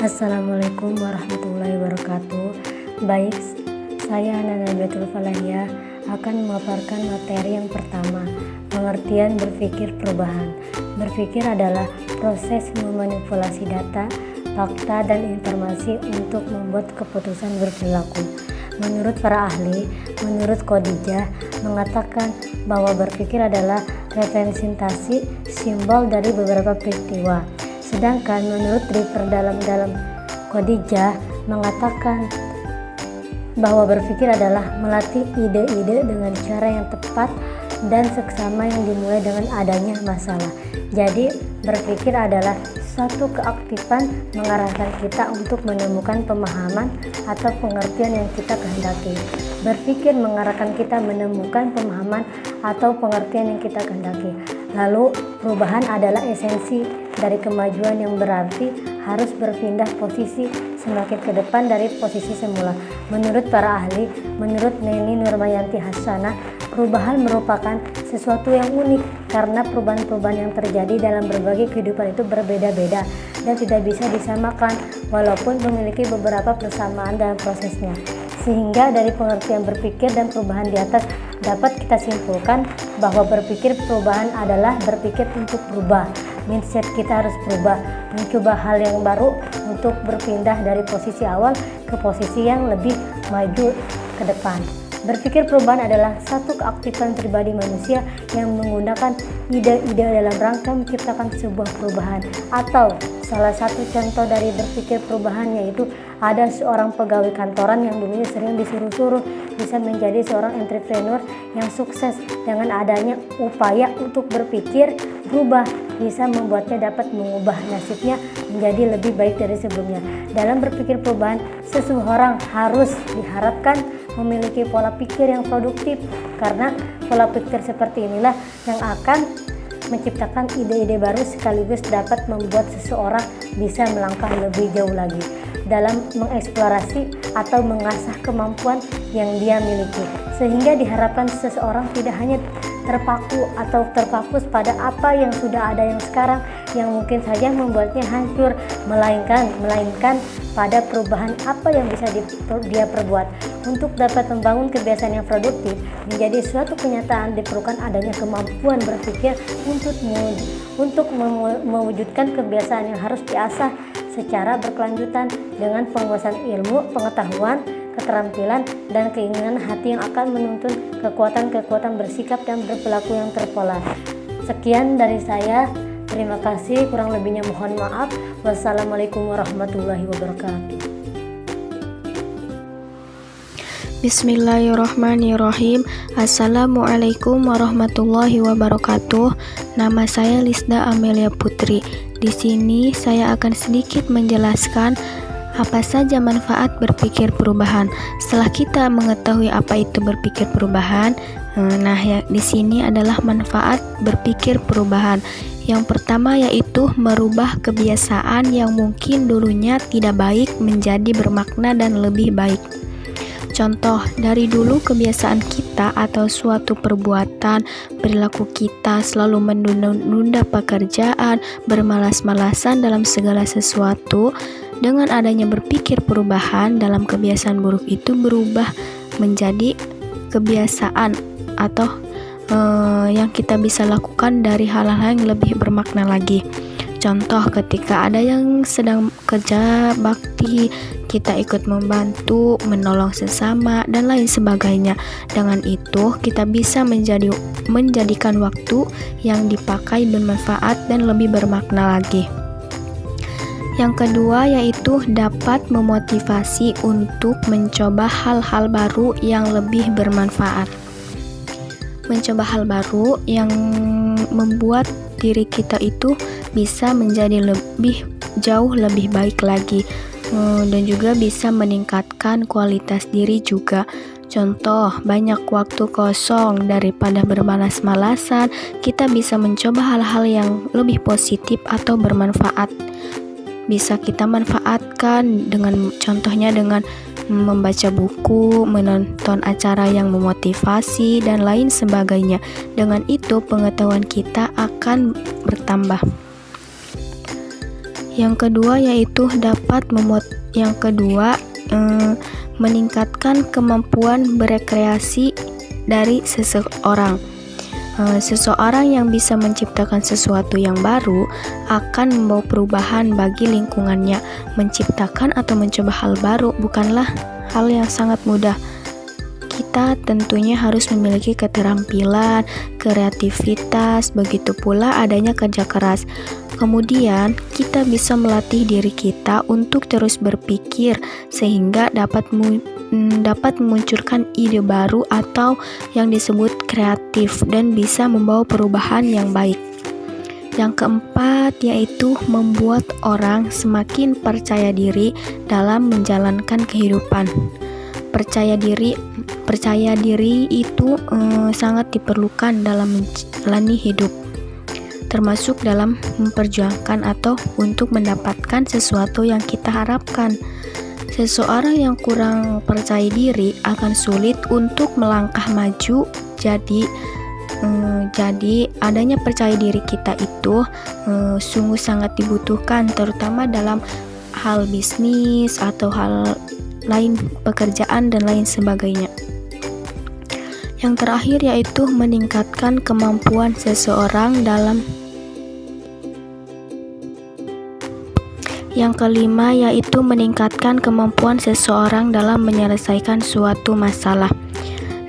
Assalamualaikum warahmatullahi wabarakatuh. Baik, saya Nana Betul Falahia akan memaparkan materi yang pertama, pengertian berpikir perubahan. Berpikir adalah proses memanipulasi data, fakta, dan informasi untuk membuat keputusan berperilaku. Menurut para ahli, menurut Khadijah mengatakan bahwa berpikir adalah representasi simbol dari beberapa peristiwa. Sedangkan menurut River dalam Khadijah mengatakan bahwa berpikir adalah melatih ide-ide dengan cara yang tepat dan seksama yang dimulai dengan adanya masalah. Jadi berpikir adalah suatu keaktifan mengarahkan kita untuk menemukan pemahaman atau pengertian yang kita kehendaki. Berpikir mengarahkan kita menemukan pemahaman atau pengertian yang kita kehendaki. Lalu perubahan adalah esensi dari kemajuan yang berarti harus berpindah posisi semakin ke depan dari posisi semula. Menurut para ahli, menurut Neni Nurmayanti Hasanah, perubahan merupakan sesuatu yang unik karena perubahan-perubahan yang terjadi dalam berbagai kehidupan itu berbeda-beda dan tidak bisa disamakan walaupun memiliki beberapa persamaan dalam prosesnya. Sehingga dari pengertian berpikir dan perubahan di atas dapat kita simpulkan bahwa berpikir perubahan adalah berpikir untuk berubah. Mindset kita harus berubah, mencoba hal yang baru untuk berpindah dari posisi awal ke posisi yang lebih maju ke depan. Berpikir perubahan adalah satu keaktifan pribadi manusia yang menggunakan ide-ide dalam rangka menciptakan sebuah perubahan. Atau salah satu contoh dari berpikir perubahan yaitu ada seorang pegawai kantoran yang dulunya sering disuruh-suruh bisa menjadi seorang entrepreneur yang sukses. Dengan adanya upaya untuk berpikir berubah bisa membuatnya dapat mengubah nasibnya menjadi lebih baik dari sebelumnya. Dalam berpikir perubahan, seseorang harus diharapkan memiliki pola pikir yang produktif karena pola pikir seperti inilah yang akan menciptakan ide-ide baru sekaligus dapat membuat seseorang bisa melangkah lebih jauh lagi dalam mengeksplorasi atau mengasah kemampuan yang dia miliki, sehingga diharapkan seseorang tidak hanya terpaku atau terfokus pada apa yang sudah ada yang sekarang yang mungkin saja membuatnya hancur, melainkan pada perubahan apa yang bisa dia perbuat. Untuk dapat membangun kebiasaan yang produktif menjadi suatu kenyataan diperlukan adanya kemampuan berpikir untuk mewujudkan kebiasaan yang harus diasah secara berkelanjutan dengan penguasaan ilmu, pengetahuan, keterampilan, dan keinginan hati yang akan menuntun kekuatan-kekuatan bersikap dan berperilaku yang terpola. Sekian dari saya, terima kasih, kurang lebihnya mohon maaf. Wassalamualaikum warahmatullahi wabarakatuh. Bismillahirrahmanirrahim. Assalamualaikum warahmatullahi wabarakatuh. Nama saya Lisda Amelia Putri. Di sini saya akan sedikit menjelaskan apa saja manfaat berpikir perubahan. Setelah kita mengetahui apa itu berpikir perubahan, di sini adalah manfaat berpikir perubahan. Yang pertama yaitu merubah kebiasaan yang mungkin dulunya tidak baik menjadi bermakna dan lebih baik. Contoh, dari dulu kebiasaan kita atau suatu perbuatan, perilaku kita selalu menunda pekerjaan, bermalas-malasan dalam segala sesuatu. Dengan adanya berpikir perubahan dalam kebiasaan buruk itu berubah menjadi kebiasaan atau yang kita bisa lakukan dari hal-hal yang lebih bermakna lagi. Contoh, ketika ada yang sedang kerja bakti, kita ikut membantu, menolong sesama, dan lain sebagainya. Dengan itu, kita bisa menjadikan waktu yang dipakai bermanfaat dan lebih bermakna lagi. Yang kedua yaitu dapat memotivasi untuk mencoba hal-hal baru yang lebih bermanfaat. Mencoba hal baru yang membuat diri kita itu bisa menjadi jauh lebih baik lagi, dan juga bisa meningkatkan kualitas diri juga. Contoh, banyak waktu kosong daripada bermalas-malasan, kita bisa mencoba hal-hal yang lebih positif atau bermanfaat. Bisa kita manfaatkan contohnya dengan membaca buku, menonton acara yang memotivasi, dan lain sebagainya. Dengan itu pengetahuan kita akan bertambah. Yang kedua yaitu meningkatkan kemampuan berekreasi dari seseorang. Seseorang yang bisa menciptakan sesuatu yang baru akan membawa perubahan bagi lingkungannya. Menciptakan atau mencoba hal baru bukanlah hal yang sangat mudah. Kita tentunya harus memiliki keterampilan, kreativitas, begitu pula adanya kerja keras. Kemudian, kita bisa melatih diri kita untuk terus berpikir sehingga dapat memunculkan ide baru atau yang disebut kreatif dan bisa membawa perubahan yang baik. Yang keempat yaitu membuat orang semakin percaya diri dalam menjalankan kehidupan. Percaya diri itu sangat diperlukan dalam menjalani hidup, termasuk dalam memperjuangkan atau untuk mendapatkan sesuatu yang kita harapkan. Seseorang yang kurang percaya diri akan sulit untuk melangkah maju. Jadi adanya percaya diri kita itu sungguh sangat dibutuhkan, terutama dalam hal bisnis atau hal lain, pekerjaan dan lain sebagainya. Yang terakhir yaitu meningkatkan kemampuan seseorang dalam. Yang kelima yaitu meningkatkan kemampuan seseorang dalam menyelesaikan suatu masalah.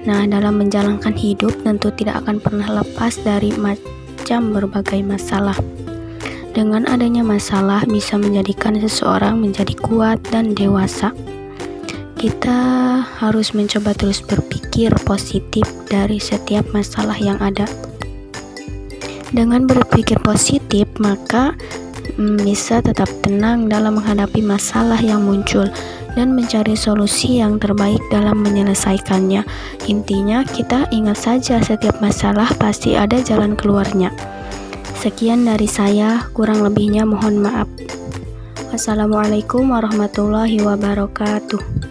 Nah, dalam menjalankan hidup tentu tidak akan pernah lepas dari macam berbagai masalah. Dengan adanya masalah bisa menjadikan seseorang menjadi kuat dan dewasa. Kita harus mencoba terus berpikir positif dari setiap masalah yang ada. Dengan berpikir positif, maka bisa tetap tenang dalam menghadapi masalah yang muncul dan mencari solusi yang terbaik dalam menyelesaikannya. Intinya, kita ingat saja setiap masalah pasti ada jalan keluarnya. Sekian dari saya, kurang lebihnya mohon maaf. Wassalamualaikum warahmatullahi wabarakatuh.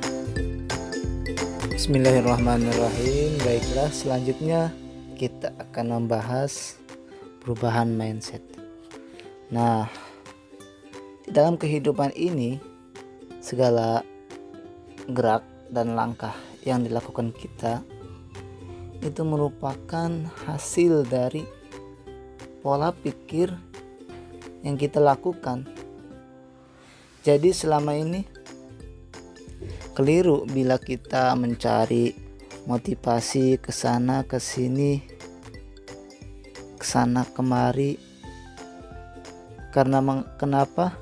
Bismillahirrahmanirrahim. Baiklah, selanjutnya kita akan membahas perubahan mindset. Nah, di dalam kehidupan ini segala gerak dan langkah yang dilakukan kita itu merupakan hasil dari pola pikir yang kita lakukan. Jadi selama ini keliru bila kita mencari motivasi ke sana ke sini, ke sana kemari. Kenapa?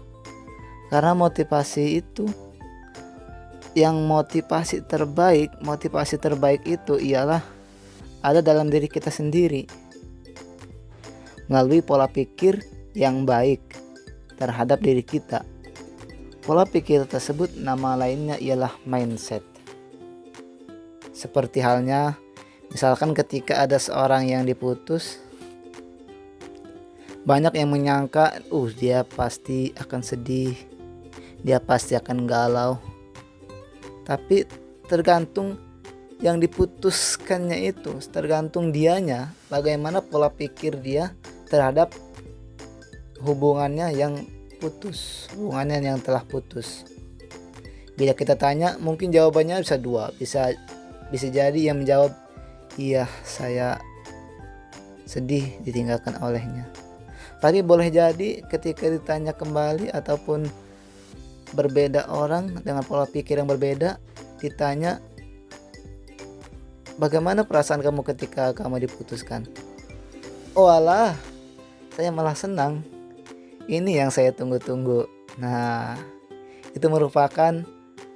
Karena motivasi itu motivasi terbaik itu ialah ada dalam diri kita sendiri melalui pola pikir yang baik terhadap diri kita. Pola pikir tersebut nama lainnya ialah mindset. Seperti halnya misalkan ketika ada seorang yang diputus, banyak yang menyangka dia pasti akan sedih, dia pasti akan galau. Tapi tergantung yang diputuskannya itu, tergantung dianya, bagaimana pola pikir dia terhadap hubungannya yang telah putus. Bila kita tanya, mungkin jawabannya bisa dua. Bisa jadi yang menjawab, iya saya sedih ditinggalkan olehnya. Tapi boleh jadi ketika ditanya kembali ataupun berbeda orang dengan pola pikir yang berbeda, ditanya, bagaimana perasaan kamu ketika kamu diputuskan? Oh alah, saya malah senang. Ini yang saya tunggu-tunggu. Nah, itu merupakan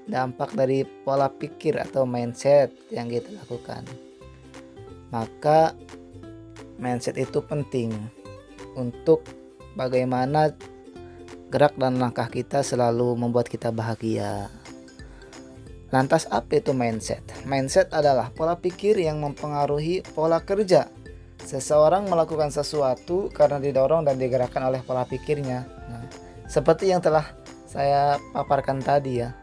dampak dari pola pikir atau mindset yang kita lakukan. Maka mindset itu penting untuk bagaimana gerak dan langkah kita selalu membuat kita bahagia. Lantas apa itu mindset? Mindset adalah pola pikir yang mempengaruhi pola kerja. Seseorang melakukan sesuatu karena didorong dan digerakkan oleh pola pikirnya. Nah, seperti yang telah saya paparkan tadi ya.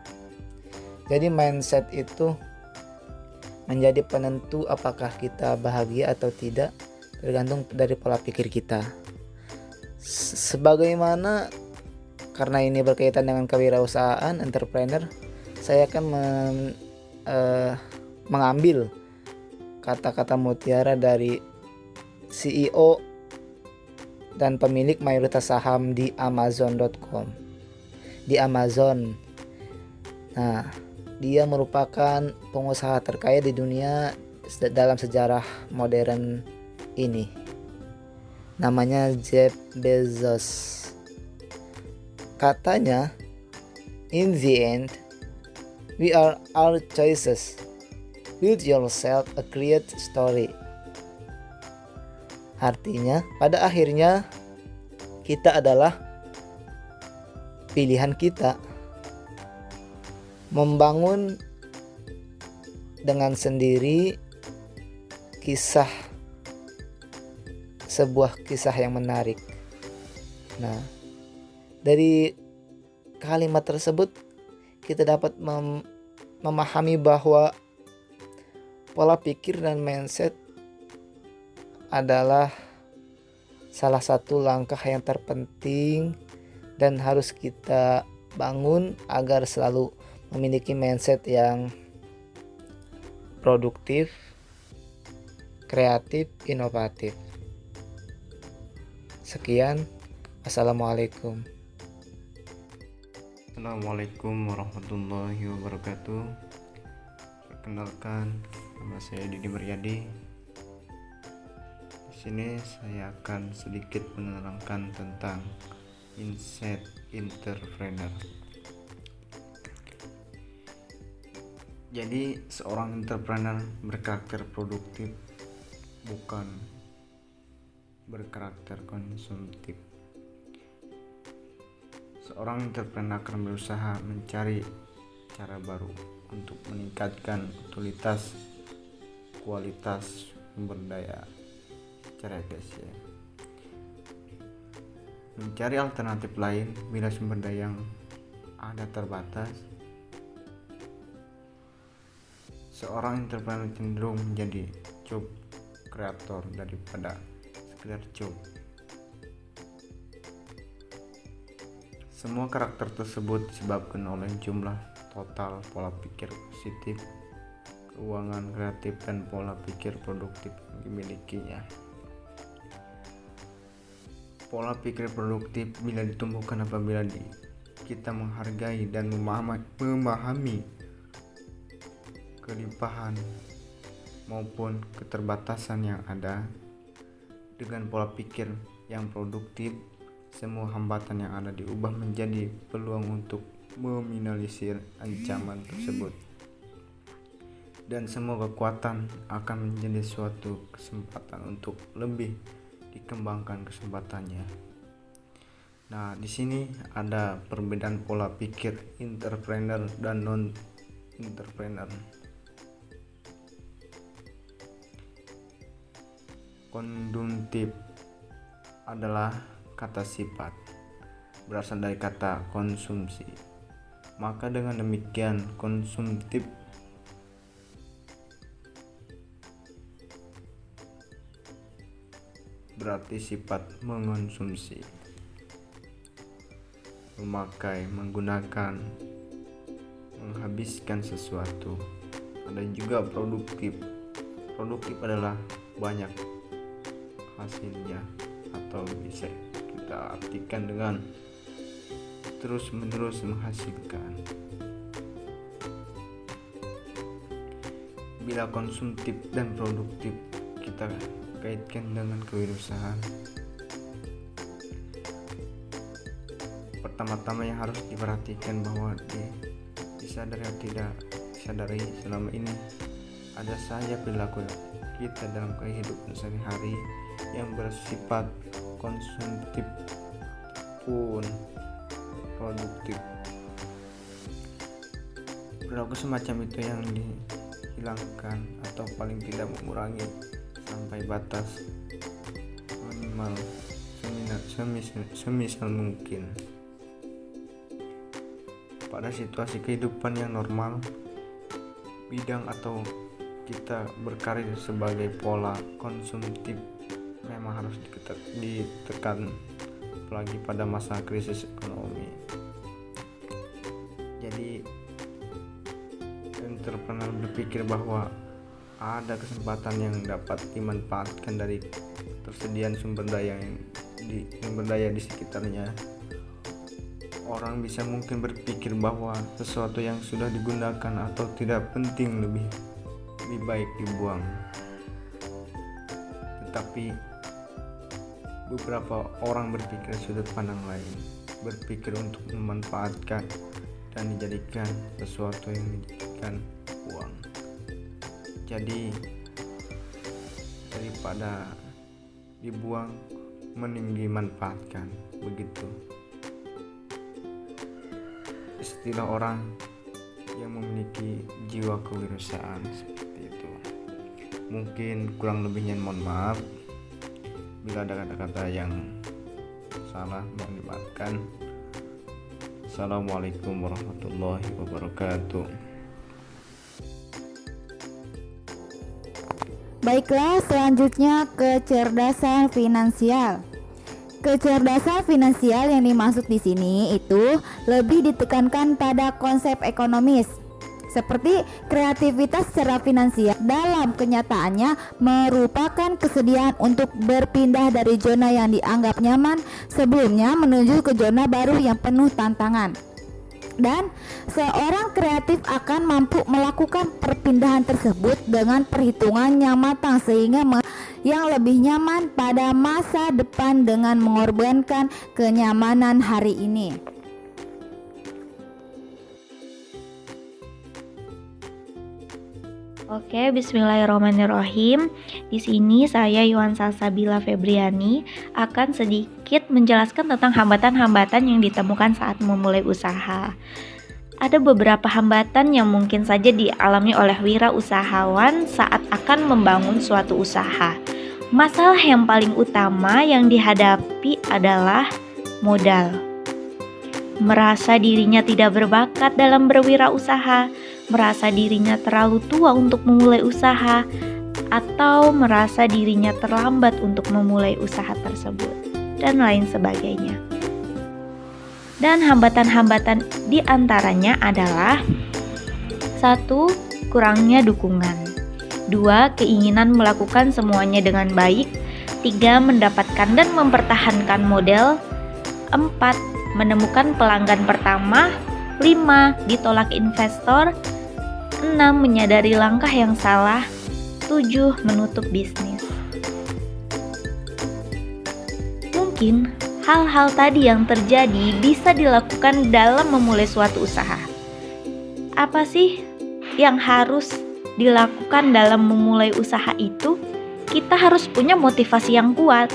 Jadi mindset itu menjadi penentu apakah kita bahagia atau tidak, tergantung dari pola pikir kita. Sebagaimana karena ini berkaitan dengan kewirausahaan, entrepreneur, saya akan mengambil kata-kata mutiara dari CEO dan pemilik mayoritas saham di Amazon.com. Di Amazon. Nah, dia merupakan pengusaha terkaya di dunia dalam sejarah modern ini. Namanya Jeff Bezos. Katanya, in the end, we are our choices. Build yourself a great story. Artinya, pada akhirnya kita adalah pilihan kita. Membangun dengan sendiri sebuah kisah yang menarik. Nah, dari kalimat tersebut kita dapat memahami bahwa pola pikir dan mindset adalah salah satu langkah yang terpenting dan harus kita bangun agar selalu memiliki mindset yang produktif, kreatif, inovatif. Sekian, assalamualaikum. Assalamualaikum warahmatullahi wabarakatuh. Perkenalkan, nama saya Didi Muryadi. Di sini saya akan sedikit menerangkan tentang mindset entrepreneur. Jadi, seorang entrepreneur berkarakter produktif, bukan berkarakter konsumtif. Seorang entrepreneur akan berusaha mencari cara baru untuk meningkatkan utilitas, kualitas sumber daya secara efisien. Mencari alternatif lain bila sumber daya yang ada terbatas. Seorang entrepreneur cenderung menjadi job kreator daripada sekedar job. Semua karakter tersebut disebabkan oleh jumlah total pola pikir positif, keuangan kreatif, dan pola pikir produktif yang dimilikinya. Pola pikir produktif bila ditumbuhkan apabila kita menghargai dan memahami kelimpahan maupun keterbatasan yang ada. Dengan pola pikir yang produktif, semua hambatan yang ada diubah menjadi peluang untuk meminimalisir ancaman tersebut, dan semua kekuatan akan menjadi suatu kesempatan untuk lebih dikembangkan kesempatannya. Nah, di sini ada perbedaan pola pikir entrepreneur dan non-entrepreneur. Konsumtif adalah kata sifat, berasal dari kata konsumsi. Maka dengan demikian, konsumtif berarti sifat mengonsumsi, memakai, menggunakan, menghabiskan sesuatu. Ada juga produktif. Produktif adalah banyak hasilnya, atau bisa kita artikan dengan terus-menerus menghasilkan. Bila konsumtif dan produktif kita kaitkan dengan kewirausahaan, pertama-tama yang harus diperhatikan bahwa disadari atau tidak disadari, selama ini ada saja perilaku kita dalam kehidupan sehari-hari yang bersifat konsumtif pun produktif. Perilaku semacam itu yang dihilangkan atau paling tidak mengurangi sampai batas minimal semisal mungkin. Pada situasi kehidupan yang normal, bidang atau kita berkarir sebagai pola konsumtif memang harus ditekan, apalagi pada masa krisis ekonomi. Jadi entrepreneur berpikir bahwa ada kesempatan yang dapat dimanfaatkan dari tersediaan sumber daya di sekitarnya. Orang bisa mungkin berpikir bahwa sesuatu yang sudah digunakan atau tidak penting lebih baik dibuang. Tetapi beberapa orang berpikir sudut pandang lain, berpikir untuk memanfaatkan dan dijadikan sesuatu yang dijadikan uang. Jadi daripada dibuang, mending dimanfaatkan. Begitu istilah orang yang memiliki jiwa kewirausahaan, seperti itu. Mungkin kurang lebihnya mohon maaf. Bila ada kata-kata yang salah, mohon dimaafkan. Assalamualaikum warahmatullahi wabarakatuh. Baiklah, selanjutnya kecerdasan finansial. Kecerdasan finansial yang dimaksud di sini itu lebih ditekankan pada konsep ekonomis, seperti kreativitas secara finansial. Dalam kenyataannya merupakan kesediaan untuk berpindah dari zona yang dianggap nyaman sebelumnya menuju ke zona baru yang penuh tantangan. Dan seorang kreatif akan mampu melakukan perpindahan tersebut dengan perhitungan yang matang sehingga yang lebih nyaman pada masa depan dengan mengorbankan kenyamanan hari ini. Oke, bismillahirrahmanirrahim. Di sini saya Yuan Salsabila Febriani akan sedikit menjelaskan tentang hambatan-hambatan yang ditemukan saat memulai usaha. Ada beberapa hambatan yang mungkin saja dialami oleh wirausahawan saat akan membangun suatu usaha. Masalah yang paling utama yang dihadapi adalah modal. Merasa dirinya tidak berbakat dalam berwirausaha, merasa dirinya terlalu tua untuk memulai usaha, atau merasa dirinya terlambat untuk memulai usaha tersebut, dan lain sebagainya. Dan hambatan-hambatan di antaranya adalah 1. Kurangnya dukungan. 2. Keinginan melakukan semuanya dengan baik. 3. Mendapatkan dan mempertahankan modal. 4. Menemukan pelanggan pertama. 5. Ditolak investor. 6. Menyadari langkah yang salah. 7. Menutup bisnis. Mungkin hal-hal tadi yang terjadi bisa dilakukan dalam memulai suatu usaha. Apa sih yang harus dilakukan dalam memulai usaha itu? Kita harus punya motivasi yang kuat,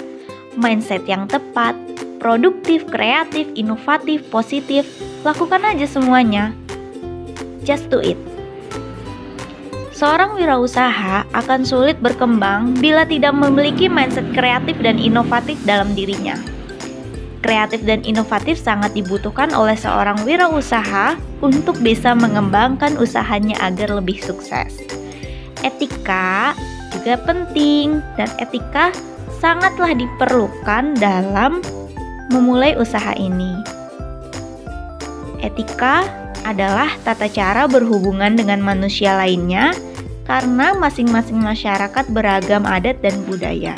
mindset yang tepat, produktif, kreatif, inovatif, positif. Lakukan aja semuanya. Just do it. Seorang wirausaha akan sulit berkembang bila tidak memiliki mindset kreatif dan inovatif dalam dirinya. Kreatif dan inovatif sangat dibutuhkan oleh seorang wirausaha untuk bisa mengembangkan usahanya agar lebih sukses. Etika juga penting, dan etika sangatlah diperlukan dalam memulai usaha ini. Etika adalah tata cara berhubungan dengan manusia lainnya, karena masing-masing masyarakat beragam adat dan budaya.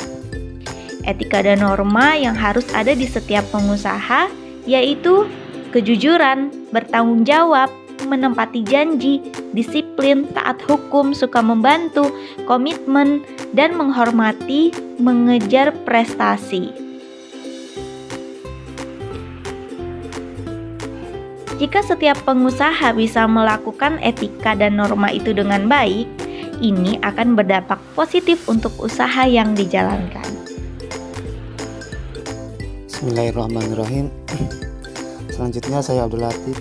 Etika dan norma yang harus ada di setiap pengusaha yaitu kejujuran, bertanggung jawab, menepati janji, disiplin, taat hukum, suka membantu, komitmen, dan menghormati, mengejar prestasi. Jika setiap pengusaha bisa melakukan etika dan norma itu dengan baik, ini akan berdampak positif untuk usaha yang dijalankan. Bismillahirrahmanirrahim. Selanjutnya saya Abdul Latif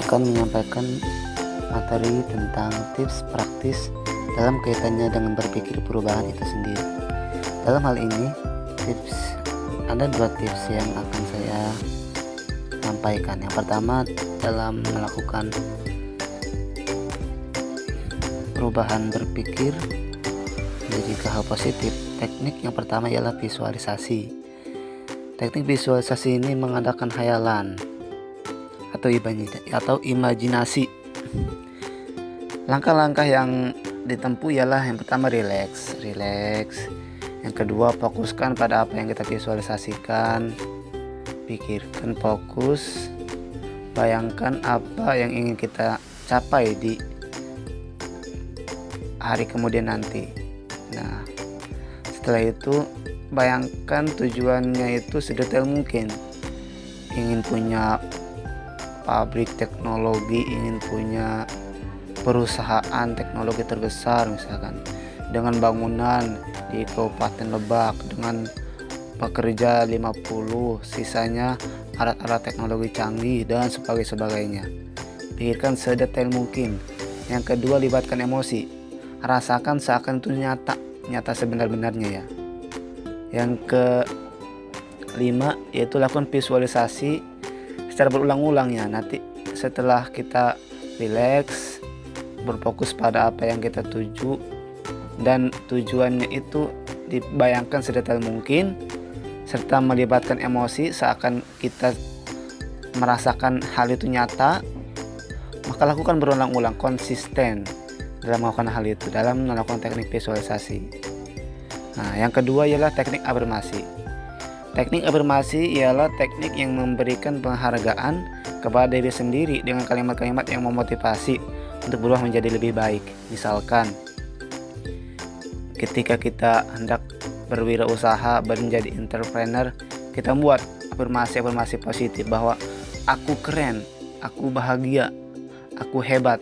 akan menyampaikan materi tentang tips praktis dalam kaitannya dengan berpikir perubahan itu sendiri. Dalam hal ini, ada 2 tips yang akan saya sampaikan. Yang pertama, dalam melakukan perubahan berpikir menjadi ke hal positif, teknik yang pertama ialah visualisasi. Teknik visualisasi ini mengadakan hayalan atau imajinasi. Langkah-langkah yang ditempuh ialah yang pertama rileks. Yang kedua fokuskan pada apa yang kita visualisasikan. Pikirkan, fokus, bayangkan apa yang ingin kita capai di hari kemudian nanti. Nah, setelah itu bayangkan tujuannya itu sedetail mungkin. Ingin punya pabrik teknologi, ingin punya perusahaan teknologi terbesar misalkan, dengan bangunan di Kabupaten Lebak dengan pekerja 50, sisanya alat-alat teknologi canggih dan sebagainya. Pikirkan sedetail mungkin. Yang kedua, libatkan emosi. Rasakan seakan itu nyata sebenar-benarnya ya. Yang kelima yaitu lakukan visualisasi secara berulang-ulang ya. Nanti setelah kita rileks, berfokus pada apa yang kita tuju dan tujuannya itu dibayangkan sedetail mungkin, serta melibatkan emosi seakan kita merasakan hal itu nyata, maka lakukan berulang-ulang, konsisten dalam melakukan hal itu, dalam melakukan teknik visualisasi. Nah, yang kedua ialah teknik afirmasi. Teknik afirmasi ialah teknik yang memberikan penghargaan kepada diri sendiri dengan kalimat-kalimat yang memotivasi untuk berubah menjadi lebih baik. Misalkan ketika kita hendak berwirausaha, menjadi entrepreneur, kita buat afirmasi positif bahwa aku keren, aku bahagia, aku hebat.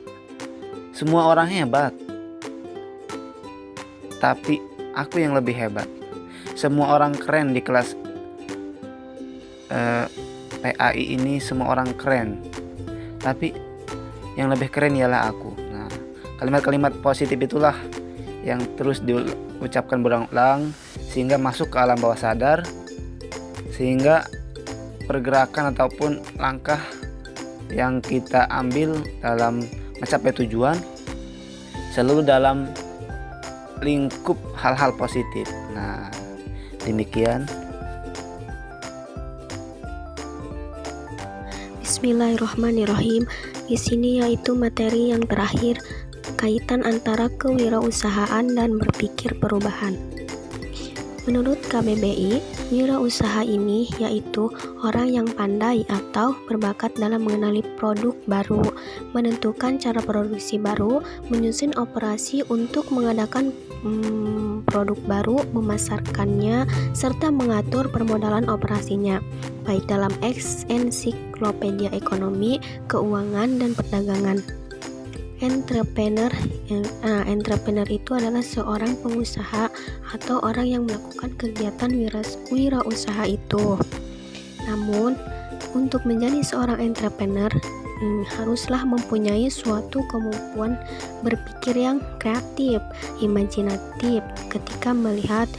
Semua orang hebat, tapi aku yang lebih hebat. Semua orang keren di kelas PAI ini, semua orang keren, tapi yang lebih keren ialah aku. Nah, kalimat-kalimat positif itulah yang terus diucapkan berulang-ulang sehingga masuk ke alam bawah sadar, sehingga pergerakan ataupun langkah yang kita ambil dalam mencapai tujuan selalu dalam lingkup hal-hal positif. Nah, demikian. Bismillahirrahmanirrahim. Di sini yaitu materi yang terakhir, kaitan antara kewirausahaan dan berpikir perubahan. Menurut KBBI, wirausaha ini yaitu orang yang pandai atau berbakat dalam mengenali produk baru, menentukan cara produksi baru, menyusun operasi untuk mengadakan produk baru, memasarkannya, serta mengatur permodalan operasinya, baik dalam ensiklopedia ekonomi, keuangan, dan perdagangan. Entrepreneur itu adalah seorang pengusaha atau orang yang melakukan kegiatan wirausaha itu. Namun, untuk menjadi seorang entrepreneur haruslah mempunyai suatu kemampuan berpikir yang kreatif, imajinatif ketika melihat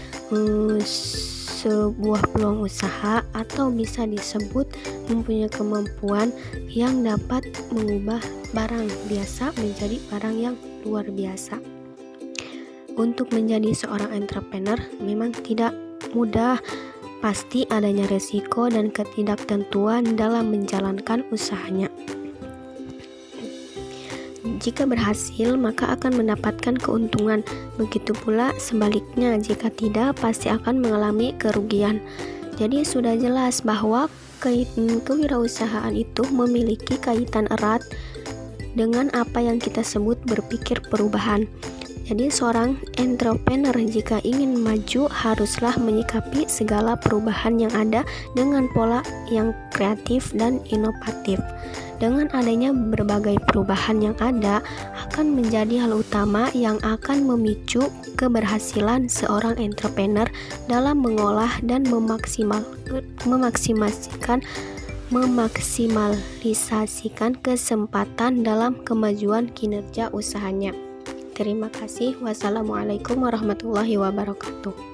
sebuah peluang usaha, atau bisa disebut mempunyai kemampuan yang dapat mengubah barang biasa menjadi barang yang luar biasa. Untuk menjadi seorang entrepreneur memang tidak mudah, pasti adanya resiko dan ketidaktentuan dalam menjalankan usahanya. Jika berhasil, maka akan mendapatkan keuntungan. Begitu pula sebaliknya, jika tidak, pasti akan mengalami kerugian. Jadi sudah jelas bahwa kewirausahaan itu memiliki kaitan erat dengan apa yang kita sebut berpikir perubahan. Jadi seorang entrepreneur jika ingin maju haruslah menyikapi segala perubahan yang ada dengan pola yang kreatif dan inovatif. Dengan adanya berbagai perubahan yang ada akan menjadi hal utama yang akan memicu keberhasilan seorang entrepreneur dalam mengolah dan memaksimalisikan kesempatan dalam kemajuan kinerja usahanya. Terima kasih. Wassalamualaikum warahmatullahi wabarakatuh.